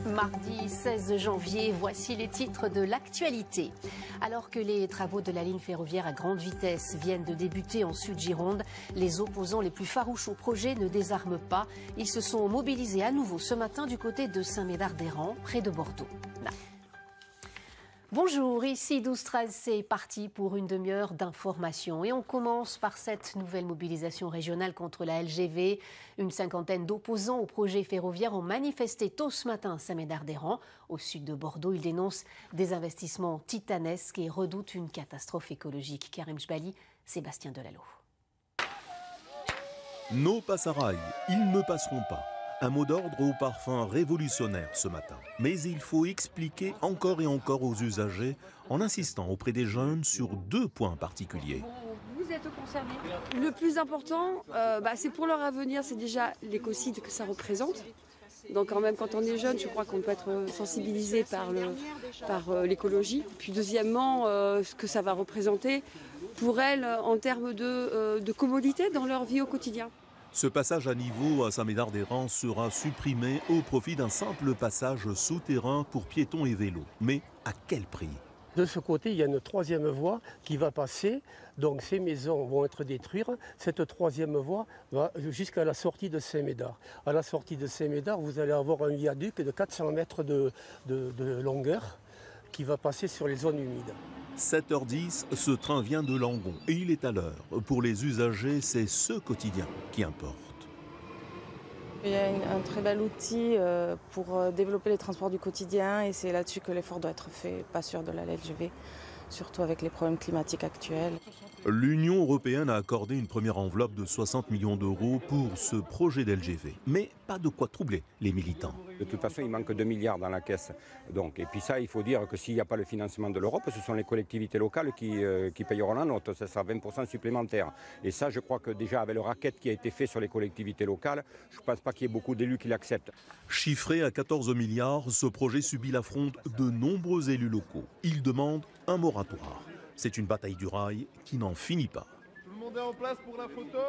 Mardi 16 janvier, voici les titres de l'actualité. Alors que les travaux de la ligne ferroviaire à grande vitesse viennent de débuter en Sud-Gironde, les opposants les plus farouches au projet ne désarment pas. Ils se sont mobilisés à nouveau ce matin du côté de Saint-Médard-des-Rangs, près de Bordeaux. Là. Bonjour, ici 12-13, c'est parti pour une demi-heure d'information. Et on commence par cette nouvelle mobilisation régionale contre la LGV. Une cinquantaine d'opposants au projet ferroviaire ont manifesté tôt ce matin à Saint-Médard-des-Rangs. Au sud de Bordeaux, ils dénoncent des investissements titanesques et redoutent une catastrophe écologique. Karim Jbali, Sébastien Delalot. Nos passerailles, ils ne passeront pas. Un mot d'ordre au parfum révolutionnaire ce matin. Mais il faut expliquer encore et encore aux usagers en insistant auprès des jeunes sur deux points particuliers. Vous êtes concernés. Le plus important, c'est pour leur avenir, c'est déjà l'écocide que ça représente. Donc quand même, quand on est jeune, je crois qu'on peut être sensibilisé par l'écologie. Puis deuxièmement, ce que ça va représenter pour elles en termes de commodité dans leur vie au quotidien. Ce passage à niveau à Saint-Médard-des-Rangs sera supprimé au profit d'un simple passage souterrain pour piétons et vélos. Mais à quel prix ? De ce côté, il y a une troisième voie qui va passer, donc ces maisons vont être détruites. Cette troisième voie va jusqu'à la sortie de Saint-Médard. À la sortie de Saint-Médard, vous allez avoir un viaduc de 400 mètres de longueur qui va passer sur les zones humides. 7h10, ce train vient de Langon et il est à l'heure. Pour les usagers, c'est ce quotidien qui importe. Il y a un très bel outil pour développer les transports du quotidien et c'est là-dessus que l'effort doit être fait, pas sûr de la LGV, surtout avec les problèmes climatiques actuels. L'Union européenne a accordé une première enveloppe de 60 millions d'euros pour ce projet d'LGV. Mais pas de quoi troubler les militants. De toute façon, il manque 2 milliards dans la caisse. Et puis ça, il faut dire que s'il n'y a pas le financement de l'Europe, ce sont les collectivités locales qui payeront la note. Ça sera 20% supplémentaire. Et ça, je crois que déjà, avec le racket qui a été fait sur les collectivités locales, je ne pense pas qu'il y ait beaucoup d'élus qui l'acceptent. Chiffré à 14 milliards, ce projet subit l'affront de nombreux élus locaux. Ils demandent un moratoire. C'est une bataille du rail qui n'en finit pas. Tout le monde est en place pour la photo ?